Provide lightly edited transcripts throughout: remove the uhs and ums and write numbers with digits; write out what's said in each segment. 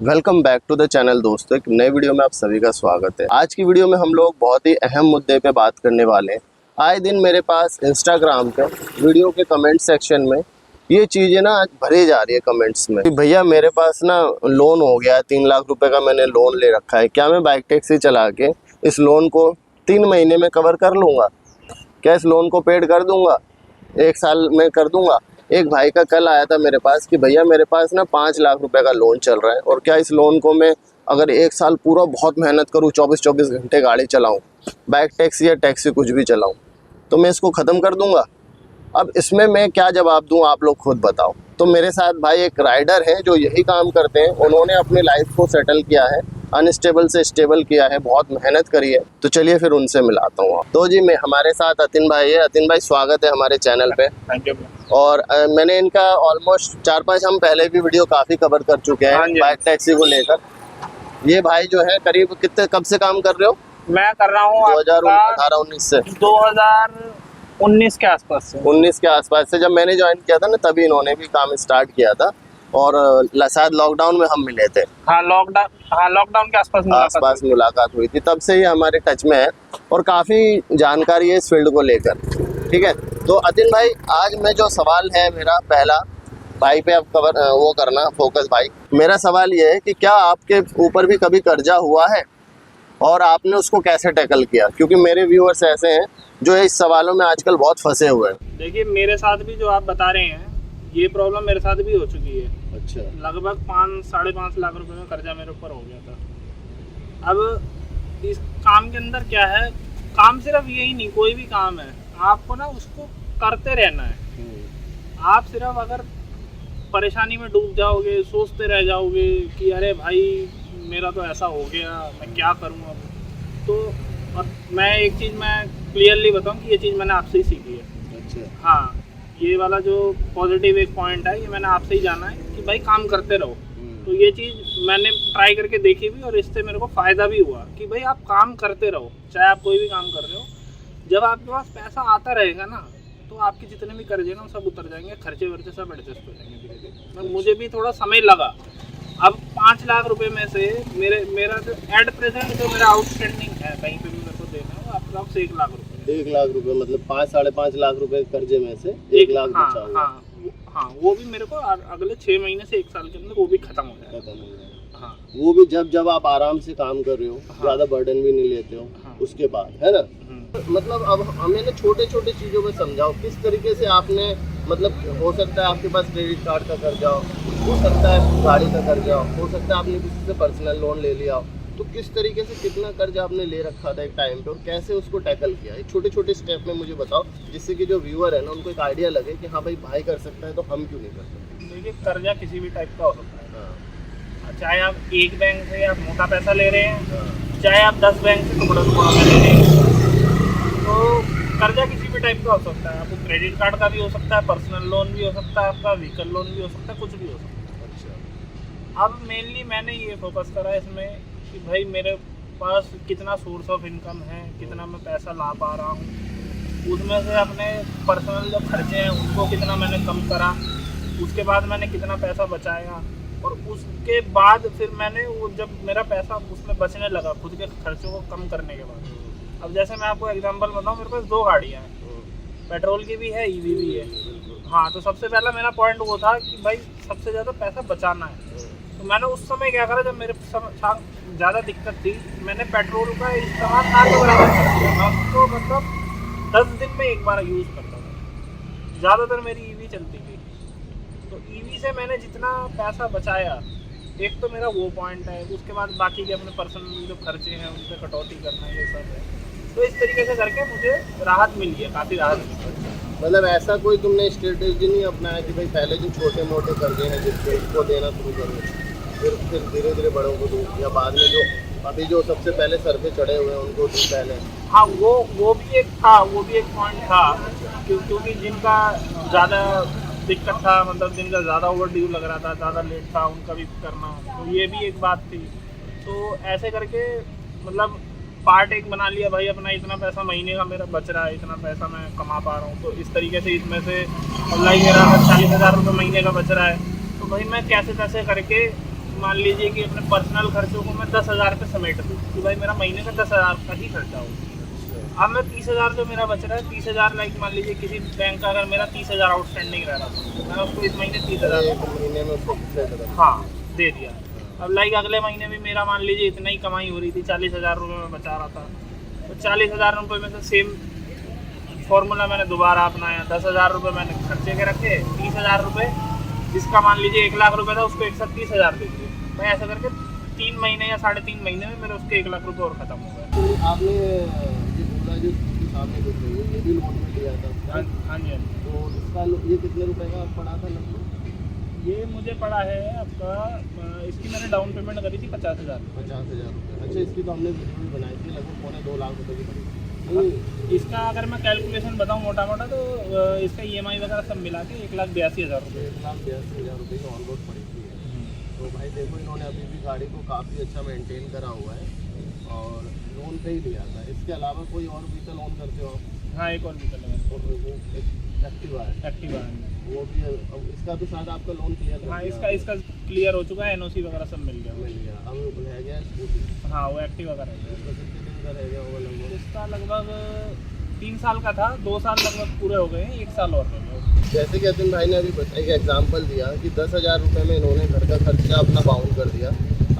Welcome back to the channel दोस्तों, एक नए वीडियो में आप सभी का स्वागत है। आज की वीडियो में हम लोग बहुत ही अहम मुद्दे पे बात करने वाले हैं। आए दिन मेरे पास इंस्टाग्राम पे वीडियो के कमेंट सेक्शन में ये चीज़ें ना आज भरी जा रही है कमेंट्स में कि भैया मेरे पास ना लोन हो गया, 3 लाख रुपए का मैंने लोन ले रखा है, क्या मैं बाइक टैक्सी चला के इस लोन को 3 महीने में कवर कर लूँगा? क्या इस लोन को पेड कर दूँगा? 1 साल में कर दूँगा? एक भाई का कल आया था मेरे पास कि भैया मेरे पास ना 5 लाख रुपए का लोन चल रहा है और क्या इस लोन को मैं अगर 1 साल पूरा बहुत मेहनत करूँ, 24-24 घंटे गाड़ी चलाऊँ, बाइक टैक्सी या टैक्सी कुछ भी चलाऊँ, तो मैं इसको ख़त्म कर दूँगा? अब इसमें मैं क्या जवाब दूँ, आप लोग खुद बताओ। तो मेरे साथ भाई एक राइडर है जो यही काम करते हैं, उन्होंने अपनी लाइफ को सेटल किया है, अनस्टेबल से स्टेबल किया है, बहुत मेहनत करी है। तो चलिए फिर उनसे मिलाता हूँ। तो जी मैं हमारे साथ अतिन भाई है। अतिन भाई स्वागत है हमारे चैनल पे। Thank you. और मैंने इनका ऑलमोस्ट 4-5 हम पहले भी वीडियो काफ़ी कवर कर चुके हैं बाइक टैक्सी को लेकर। ये भाई जो है करीब कितने कब से काम कर रहे हो? मैं कर रहा हूँ 2018-19 से 2019 के आसपास से। 19 के आसपास से जब मैंने ज्वाइन किया था ना, तभी इन्होंने भी काम स्टार्ट किया था और शायद लॉकडाउन में हम मिले थे। हाँ लॉकडाउन के आसपास मुलाकात हुई थी, तब से ही हमारे टच में है और काफ़ी जानकारी है इस फील्ड को लेकर। ठीक है, तो अतिन भाई आज मैं जो सवाल है मेरा पहला भाई पे अब कवर वो करना फोकस भाई। मेरा सवाल ये है कि क्या आपके ऊपर भी कभी कर्जा हुआ है और आपने उसको कैसे टैकल किया? क्योंकि मेरे व्यूअर्स ऐसे हैं जो इस सवालों में आजकल बहुत फंसे हुए हैं। देखिए मेरे साथ भी जो आप बता रहे हैं ये प्रॉब्लम मेरे साथ भी हो चुकी है। अच्छा। लगभग 5-5.5 लाख रुपए में कर्जा मेरे ऊपर हो गया था। अब इस काम के अंदर क्या है, काम सिर्फ यही नहीं, कोई भी काम है आपको ना उसको करते रहना है। आप सिर्फ अगर परेशानी में डूब जाओगे, सोचते रह जाओगे कि अरे भाई मेरा तो ऐसा हो गया, मैं क्या करूँ अब, तो और मैं एक चीज़ मैं क्लियरली बताऊँ कि ये चीज़ मैंने आपसे ही सीखी है। अच्छा। हाँ, ये वाला जो पॉजिटिव एक पॉइंट है ये मैंने आपसे ही जाना है कि भाई काम करते रहो। तो ये चीज़ मैंने ट्राई करके देखी भी और इससे मेरे को फ़ायदा भी हुआ कि भाई आप काम करते रहो, चाहे आप कोई भी काम कर रहे हो। जब आपके पास पैसा आता रहेगा ना तो आपके जितने भी कर्जे ना सब उतर जाएंगे, खर्चे वर्चे सब एडजस्ट हो जाएंगे धीरे धीरे। मुझे भी थोड़ा समय लगा। अब 5 लाख रुपए में से मेरा जो एट प्रेजेंट जो मेरा आउटस्टैंडिंग है कहीं पे भी मेरे को देना है वो अप्रॉक्स 1 लाख रुपए। 1 लाख रुपए मतलब 5-5.5 लाख रुपए कर्जे में से 1 लाख बचा हुआ। हाँ, वो भी मेरे को अगले 6 महीने से 1 साल के अंदर वो भी खत्म हो जाएगा। हाँ, वो भी जब आप आराम से काम कर रहे हो, ज्यादा बर्डन भी नहीं लेते हो, उसके बाद, है ना? मतलब अब हमें ना छोटे छोटे चीज़ों में समझाओ किस तरीके से आपने, मतलब हो सकता है आपके पास क्रेडिट कार्ड का कर्जा हो सकता है गाड़ी का कर्जा हो सकता है आपने किसी से पर्सनल लोन ले लिया हो, तो किस तरीके से कितना कर्जा आपने ले रखा था एक टाइम पे और कैसे उसको टैकल किया? एक छोटे छोटे स्टेप में मुझे बताओ जिससे कि जो व्यूअर है ना उनको एक आइडिया लगे कि हाँ भाई कर सकता है तो हम क्यों नहीं कर सकते। देखिए कर्जा किसी भी टाइप का हो सकता है। चाहे आप एक बैंक से आप मोटा पैसा ले रहे हैं, चाहे आप 10 बैंक से टुकड़ा ले रहे हैं, तो कर्जा किसी भी टाइप का हो सकता है। आपको क्रेडिट कार्ड का भी हो सकता है, पर्सनल लोन भी हो सकता है, आपका व्हीकल लोन भी हो सकता है, कुछ भी हो सकता है। अच्छा। अब मेनली मैंने ये फोकस करा इसमें कि भाई मेरे पास कितना सोर्स ऑफ इनकम है, कितना मैं पैसा ला पा रहा हूँ, उसमें से अपने पर्सनल जो खर्चे हैं उनको कितना मैंने कम करा, उसके बाद मैंने कितना पैसा बचाया और उसके बाद फिर मैंने वो जब मेरा पैसा उसमें बचने लगा खुद के खर्चों को कम करने के बाद। अब जैसे मैं आपको एग्जांपल बताऊं, मेरे पास 2 गाड़ियाँ हैं, पेट्रोल की भी है, ईवी भी है। हाँ, तो सबसे पहला मेरा पॉइंट वो था कि भाई सबसे ज़्यादा पैसा बचाना है। तो मैंने उस समय क्या करा, जब मेरे ज़्यादा दिक्कत थी, मैंने पेट्रोल का इस्तेमाल ना के बराबर कर दिया। मैं उसको मतलब 10 दिन में एक बार यूज़ करता था। ज़्यादातर मेरी ईवी चलती थी, तो ईवी से मैंने जितना पैसा बचाया, एक तो मेरा वो पॉइंट है। उसके बाद बाकी के अपने पर्सनल जो खर्चे हैं उन पर कटौती करना, ये सब है। तो इस तरीके से करके मुझे राहत मिली है, काफ़ी राहत मिली। मतलब ऐसा कोई तुमने स्ट्रेटेजी नहीं अपनाया कि भाई पहले जो छोटे मोटे कर्जे हैं जिसको देना शुरू करो, फिर धीरे धीरे बड़ों को दो, या बाद में जो अभी जो सबसे पहले सर पे चढ़े हुए हैं उनको दो पहले? हाँ, वो भी एक था, वो भी एक पॉइंट था क्योंकि जिनका ज़्यादा दिक्कत था, मतलब जिनका ज़्यादा ओवर ड्यू लग रहा था, ज़्यादा लेट था, उनका भी करना, तो ये भी एक बात थी। तो ऐसे करके मतलब पार्ट एक बना लिया भाई अपना, इतना पैसा महीने का मेरा बच रहा है, इतना पैसा मैं कमा पा रहा हूँ, तो इस तरीके से इसमें से ऑनलाइन मेरा 40,000 रुपये महीने का बच रहा है, तो भाई मैं कैसे तैसे करके मान लीजिए कि अपने पर्सनल खर्चों को मैं 10,000 पे समेट दूँ कि भाई मेरा महीने का 10,000 का ही खर्चा हो। अब मैं 30,000 जो मेरा बच रहा है 30,000 लाइक मान लीजिए किसी बैंक का अगर मेरा 30,000 आउटस्टैंडिंग रह रहा था तो मैं उसको इस महीने 30,000 महीने में उसको हाँ दे दिया। अब लाइक अगले महीने भी मेरा मान लीजिए इतना ही कमाई हो रही थी 40,000 रुपये में बचा रहा था तो 40,000 रुपये में से सेम फॉर्मूला मैंने दोबारा अपनाया। 10,000 रुपये मैंने खर्चे के रखे, 30,000 रुपये जिसका मान लीजिए 1 लाख रुपये था उसको 130,000 दे दिए। मैं ऐसा करके 3 महीने या 3.5 महीने में मेरे उसके 1 लाख रुपये और ख़त्म हो गए। तो आपने ये बोला जो सामने दिख रही है ये भी लोन में लिया था? हाँ जी। तो इसका ये कितने रुपए का पड़ा था लगभग? ये मुझे पड़ा है आपका इसकी मैंने डाउन पेमेंट करी थी 50,000। 50,000 रुपये। अच्छा, इसकी तो हमने वीडियो भी बनाई थी, लगभग 2.25 लाख रुपये की पड़ी। इसका अगर मैं कैलकुलेशन बताऊं मोटा मोटा तो इसका EMI वगैरह सब मिला के 1,82,000 रुपये। 1,82,000 रुपये की ऑन रोड पड़ी थी। तो भाई देखो इन्होंने अभी भी गाड़ी को काफ़ी अच्छा मेंटेन करा हुआ है और लोन पे ही लिया था। इसके अलावा कोई और व्हीकल लोन करते हो? हाँ एक और व्हीकल है और वो एक्टिवा है। एक्टिवा है वो भी है। अब इसका तो शायद आपका लोन क्लियर हाँ इसका क्लियर हो चुका है, NOC वगैरह सब मिल गया। अब रह गया स्कूटी। हाँ वो एक्टिवा का रह गया। इसका कितने दिन का रह गया होगा लगभग? इसका लगभग 3 साल का था, 2 साल लगभग पूरे हो गए हैं, 1 साल और रह गया। जैसे कि अतिन भाई ने अभी एक एग्जांपल दिया कि 10,000 रुपये में इन्होंने घर का खर्चा अपना बाउंड कर दिया।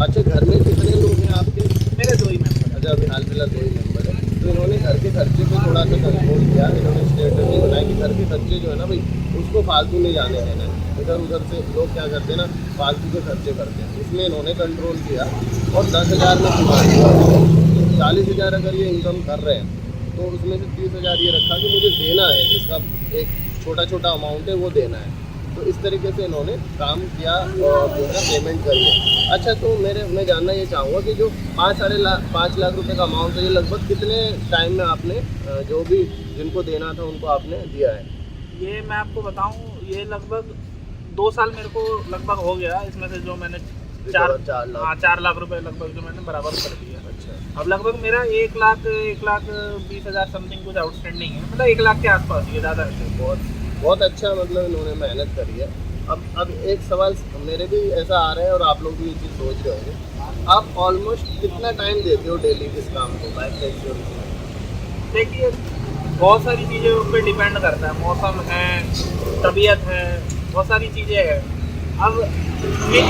अच्छा, घर में कितने लोग हैं आपके? मेरे 2 ही मेंबर। अच्छा, अभी हाल फिलहाल 2 ही मेंबर है। तो इन्होंने घर के खर्चे पे थोड़ा सा कंट्रोल किया। इन्होंने स्ट्रेटजी बनाई कि घर के खर्चे जो है ना भाई उसको फालतू नहीं जाने देना है। इधर उधर से लोग क्या करते हैं ना फालतू के खर्चे करते हैं, इसमें इन्होंने कंट्रोल किया और 10,000 में सुधार किया। 40,000 अगर ये इनकम कर रहे हैं तो उसमें से 30,000 ये रखा कि मुझे देना है, जिसका एक छोटा छोटा अमाउंट है वो देना है। तो इस तरीके से इन्होंने काम किया और जो है पेमेंट करी है। अच्छा, तो मैं जानना ये चाहूँगा कि जो 5 लाख रुपए का अमाउंट है ये लगभग कितने टाइम में आपने जो भी जिनको देना था उनको आपने दिया है? ये मैं आपको बताऊं ये लगभग 2 साल मेरे को लगभग हो गया। इसमें से जो मैंने 4 लाख रुपए लगभग जो मैंने बराबर कर दिया। अच्छा, अब लगभग मेरा 1,20,000 समथिंग कुछ आउटस्टैंडिंग है, मतलब 1 लाख के आसपास, ये ज़्यादा है। बहुत अच्छा मतलब इन्होंने मेहनत करी है। अब एक सवाल मेरे भी ऐसा आ रहा है और आप लोग भी ये चीज़ सोच रहे होंगे, आप ऑलमोस्ट कितना टाइम देते हो डेली इस काम को बाइक टैक्सी? देखिए बहुत सारी चीज़ें पे डिपेंड करता है, मौसम है, तबीयत है, बहुत सारी चीज़ें हैं। अब ये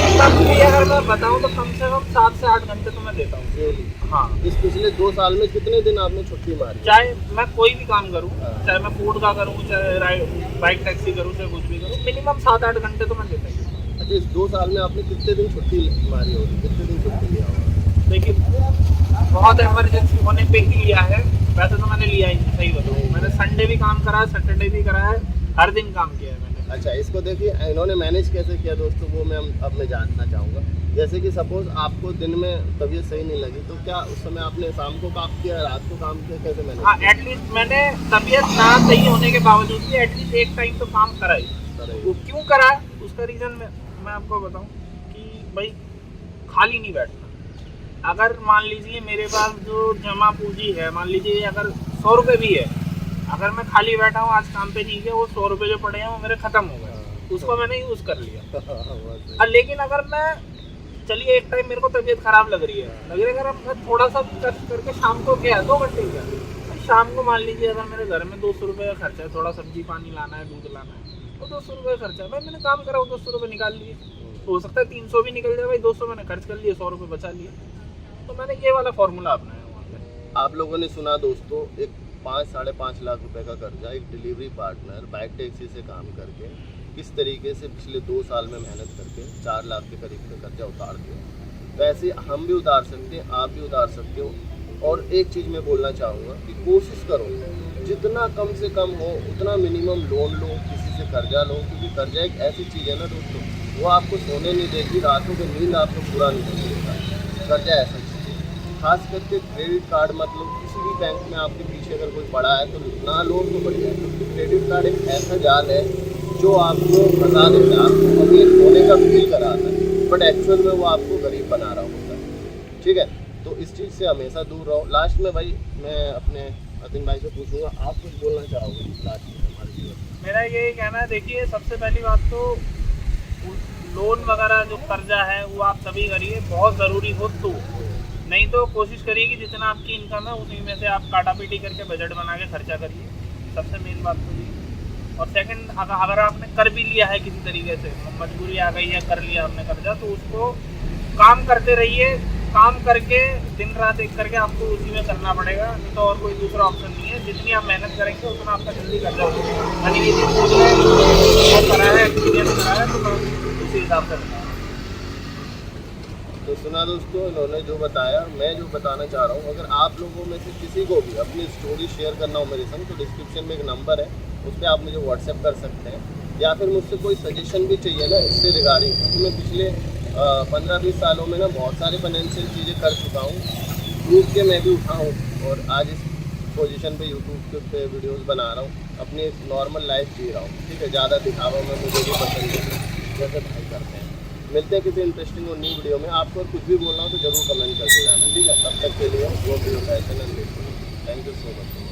अगर मैं बताऊँ तो कम से कम 7 से 8 घंटे तो मैं देता हूँ। हाँ, इस पिछले 2 साल में कितने दिन आपने छुट्टी मारी? चाहे मैं कोई भी काम करूँ, चाहे मैं फूड का करूँ, चाहे बाइक टैक्सी करूँ, चाहे कुछ भी करूँ, मिनिमम 7-8 घंटे तो मैं देता ही। अच्छा, इस 2 साल में आपने कितने दिन छुट्टी मारी होगी? कितने दिन छुट्टी लिया होगा? देखिए बहुत इमरजेंसी होने पे ही लिया है, वैसे तो मैंने लिया ही नहीं। सही बताऊँ, मैंने संडे भी काम करा है, सैटरडे भी करा है, हर दिन काम किया है मैंने। अच्छा, इसको देखिए इन्होंने मैनेज कैसे किया दोस्तों, वो मैं जानना चाहूँगा। जैसे कि सपोज आपको दिन में तबीयत सही नहीं लगी तो क्या उस समय आपने शाम को काम किया, रात को काम किया, कैसे मैनेज? हाँ, एटलीस्ट मैंने तबीयत ना सही होने के बावजूद भी एटलीस्ट एक टाइम तो काम करा ही। वो क्यों करा है उसका रीज़न मैं आपको बताऊँ कि भाई खाली नहीं बैठना। अगर मान लीजिए मेरे पास जो जमा पूंजी है, मान लीजिए अगर 100 रुपये भी है, अगर मैं खाली बैठा हूँ आज काम पे नहीं गया, वो 100 रुपये जो पड़े हैं वो मेरे ख़त्म हो गए, उसको मैंने यूज़ कर लिया। लेकिन अगर मैं चलिए एक टाइम मेरे को तबीयत ख़राब लग रही है, अगर मैं थोड़ा सा कष्ट करके शाम को गया 2 घंटे गया, शाम को मान लीजिए अगर मेरे घर में 200 रुपये का खर्चा है, थोड़ा सब्जी पानी लाना है, दूध लाना है, तो 200 रुपये खर्चा है। भाई मैंने काम करा, 200 रुपये निकाल लिए, हो सकता है 300 भी निकल जाए, भाई 200 मैंने खर्च कर लिए, 100 रुपये बचा लिए। तो मैंने ये वाला फॉर्मूला अपनाया वहाँ पे। आप लोगों ने सुना दोस्तों, एक 5-5.5 लाख रुपए का कर्जा एक डिलीवरी पार्टनर बाइक टैक्सी से काम करके किस तरीके से पिछले 2 साल में मेहनत करके 4 लाख के करीब का कर्जा उतार दिया। वैसे हम भी उतार सकते हैं, आप भी उतार सकते हो। और एक चीज़ मैं बोलना चाहूँगा कि कोशिश करो जितना कम से कम हो उतना मिनिमम लोन लो, किसी से कर्जा लो, क्योंकि कर्जा एक ऐसी चीज़ है ना दोस्तों, वो आपको सोने नहीं देगी, रातों की नींद आपको पूरा नहीं देगा। कर्जा ऐसा चीज़ है, खास करके क्रेडिट कार्ड मतलब किसी भी बैंक में आपके पीछे अगर कोई पड़ा है तो ना लो तो बढ़िया है, क्योंकि क्रेडिट कार्ड एक ऐसा जाल है जो आपको फंसा देता है, आपको अमीर होने का फील कराता है, बट एक्चुअल में वो आपको गरीब बना रहा होता है। ठीक है, तो इस चीज़ से हमेशा दूर रहो। लास्ट में भाई मैं अपने अतिन भाई से पूछूंगा, आप कुछ बोलना चाहोगे लास्ट में हमारे जीवन? मेरा यही कहना है, देखिए सबसे पहली बात तो लोन वगैरह जो कर्जा है वो आप तभी करिए बहुत ज़रूरी हो तो, नहीं तो कोशिश करिए कि जितना आपकी इनकम है उसी में से आप काटा पीटी करके बजट बना के खर्चा करिए, सबसे मेन बात तो ये। और सेकंड, अगर आपने कर भी लिया है किसी तरीके से, मजबूरी आ गई है, कर लिया आपने कर्जा, तो उसको काम करते रहिए, काम करके दिन रात एक करके आपको उसी में करना पड़ेगा, नहीं तो और कोई दूसरा ऑप्शन नहीं है। जितनी आप मेहनत करेंगे उतना आपका जल्दी कर्जा होगा। यानी कि वो करा है, एक्सपीरियंस करा है, तो मैं उसी हिसाब से बताऊँ। तो सुना दोस्तों, इन्होंने जो बताया, मैं जो बताना चाह रहा हूँ, अगर आप लोगों में से किसी को भी अपनी स्टोरी शेयर करना हो मेरे संग, तो डिस्क्रिप्शन में एक नंबर है, उस पर आप मुझे व्हाट्सएप कर सकते हैं, या फिर मुझसे कोई सजेशन भी चाहिए ना इससे रिगार्डिंग, क्योंकि मैं पिछले 15-20 सालों में ना बहुत सारे फाइनेंशियल चीज़ें कर चुका हूँ, प्रूफ के मैं भी उठा हूँ, और आज इस पोजीशन पे यूट्यूब पे वीडियोस बना रहा हूँ, अपनी एक नॉर्मल लाइफ जी रहा हूँ, ठीक है। ज़्यादा दिखावा में मुझे भी पसंद है, जैसे भाई करते हैं। मिलते हैं किसी इंटरेस्टिंग और न्यू वीडियो में। आपको कुछ भी बोलना हो तो जरूर कमेंट करके जाना, ठीक है। तब तक के लिए वो video fashion and thank you so much.